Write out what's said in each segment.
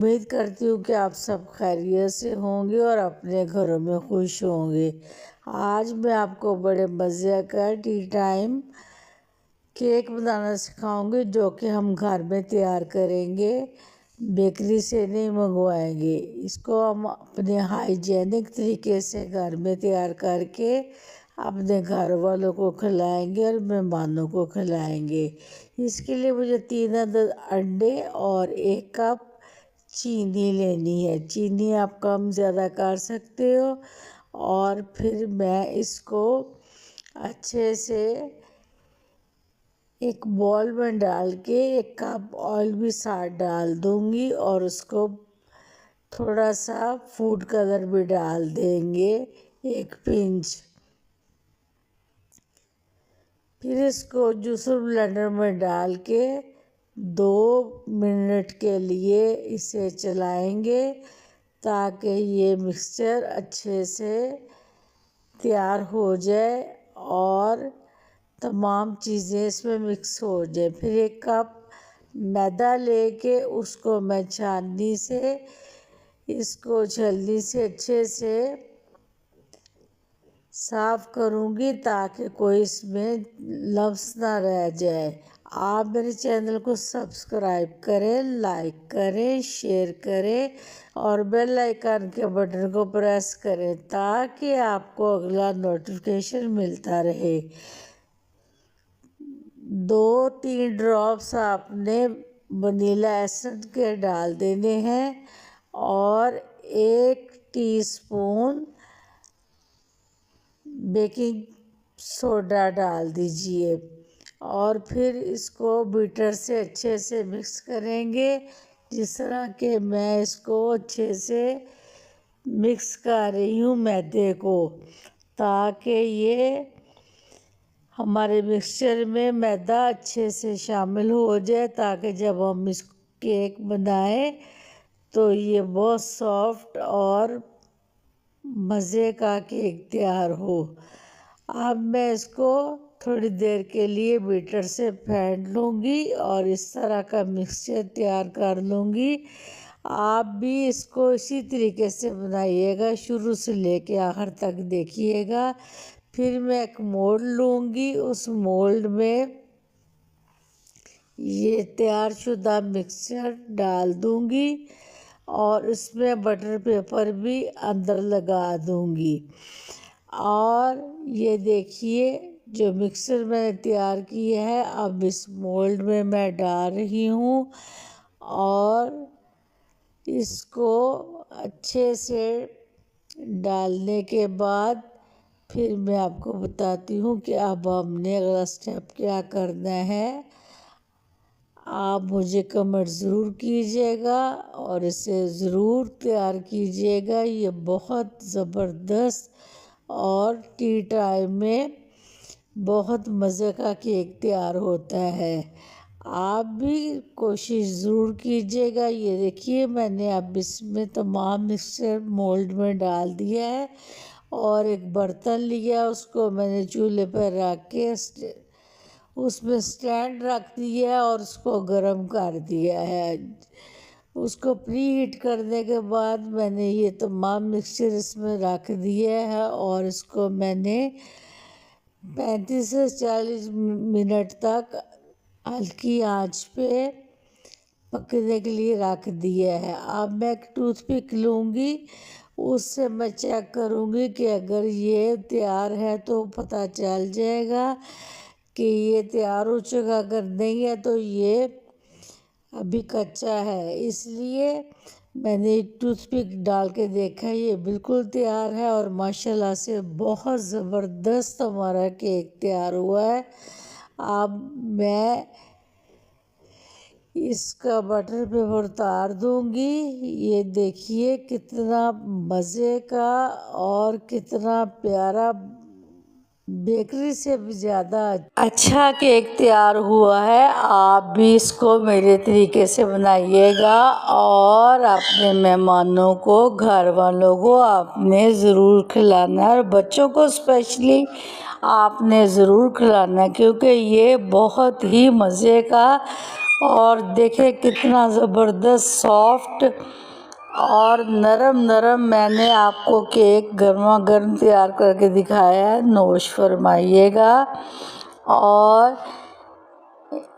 उम्मीद करती हूँ कि आप सब खैरियत से होंगे और अपने घरों में खुश होंगे। आज मैं आपको बड़े मज़े का टी टाइम केक बनाना सिखाऊंगी, जो कि हम घर में तैयार करेंगे, बेकरी से नहीं मंगवाएंगे। इसको हम अपने हाइजेनिक तरीके से घर में तैयार करके अपने घर वालों को खिलाएंगे और मेहमानों को खिलाएंगे। इसके लिए मुझे 3 अदद अंडे और 1 कप चीनी लेनी है। चीनी आप कम ज़्यादा कर सकते हो। और फिर मैं इसको अच्छे से एक बॉल में डाल के 1 कप ऑयल भी साथ डाल दूंगी और उसको थोड़ा सा फूड कलर भी डाल देंगे, 1 पिंच। फिर इसको जूसर ब्लेंडर में डाल के 2 मिनट के लिए इसे चलाएंगे, ताकि ये मिक्सचर अच्छे से तैयार हो जाए और तमाम चीज़ें इसमें मिक्स हो जाए। फिर 1 कप मैदा लेके उसको मैं छलनी से अच्छे से साफ़ करूँगी, ताकि कोई इसमें लम्स ना रह जाए। आप मेरे चैनल को सब्सक्राइब करें, लाइक करें, शेयर करें और बेल आइकन के बटन को प्रेस करें, ताकि आपको अगला नोटिफिकेशन मिलता रहे। 2-3 ड्रॉप्स आपने वनीला एसेंस के डाल देने हैं और 1 टीस्पून बेकिंग सोडा डाल दीजिए और फिर इसको बीटर से अच्छे से मिक्स करेंगे, जिस तरह के मैं इसको अच्छे से मिक्स कर रही हूँ मैदे को, ताकि ये हमारे मिक्सचर में मैदा अच्छे से शामिल हो जाए, ताकि जब हम इस केक बनाएं तो ये बहुत सॉफ्ट और मज़े का केक तैयार हो। अब मैं इसको थोड़ी देर के लिए बीटर से फेंट लूँगी और इस तरह का मिक्सचर तैयार कर लूँगी। आप भी इसको इसी तरीके से बनाइएगा, शुरू से लेके आखिर तक देखिएगा। फिर मैं एक मोल्ड लूँगी, उस मोल्ड में ये तैयार शुदा मिक्सचर डाल दूँगी और इसमें बटर पेपर भी अंदर लगा दूँगी। और ये देखिए, जो मिक्सर मैंने तैयार किया है अब इस मोल्ड में मैं डाल रही हूँ और इसको अच्छे से डालने के बाद फिर मैं आपको बताती हूँ कि अब हमने अगला स्टेप क्या करना है। आप मुझे कमेंट ज़रूर कीजिएगा और इसे ज़रूर तैयार कीजिएगा। ये बहुत ज़बरदस्त और टी टाइम में बहुत मज़े का केक तैयार होता है। आप भी कोशिश ज़रूर कीजिएगा। ये देखिए, मैंने अब इसमें तमाम मिक्सचर मोल्ड में डाल दिया है और एक बर्तन लिया, उसको मैंने चूल्हे पर रख के उसमें स्टैंड रख दिया और उसको गर्म कर दिया है। उसको प्री हीट करने के बाद मैंने ये तमाम मिक्सचर इसमें रख दिया है और इसको मैंने 35 से 40 मिनट तक हल्की आंच पे पकने के लिए रख दिया है। अब मैं एक टूथपिक लूँगी, उससे मैं चेक करूँगी कि अगर ये तैयार है तो पता चल जाएगा कि ये तैयार हो चुका। अगर नहीं है तो ये अभी कच्चा है। इसलिए मैंने टूथपिक डाल के देखा, ये बिल्कुल तैयार है और माशाल्लाह से बहुत ज़बरदस्त हमारा केक तैयार हुआ है। अब मैं इसका बटर पेपर उतार दूंगी। ये देखिए कितना मज़े का और कितना प्यारा, बेकरी से भी ज़्यादा अच्छा केक तैयार हुआ है। आप भी इसको मेरे तरीके से बनाइएगा और अपने मेहमानों को, घर वालों को आपने ज़रूर खिलाना है और बच्चों को स्पेशली आपने ज़रूर खिलाना है, क्योंकि ये बहुत ही मज़े का और देखें कितना ज़बरदस्त सॉफ्ट और नरम नरम मैंने आपको केक गर्मा गर्म तैयार करके दिखाया है। नोश फरमाइएगा और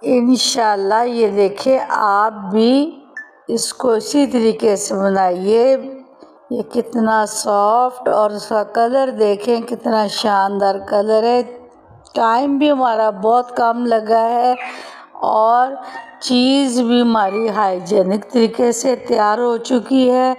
इंशाल्लाह ये देखें आप भी इसको इसी तरीके से बनाइए। ये कितना सॉफ्ट और उसका कलर देखें कितना शानदार कलर है। टाइम भी हमारा बहुत कम लगा है और चीज़ भी हमारी हाइजेनिक तरीके से तैयार हो चुकी है।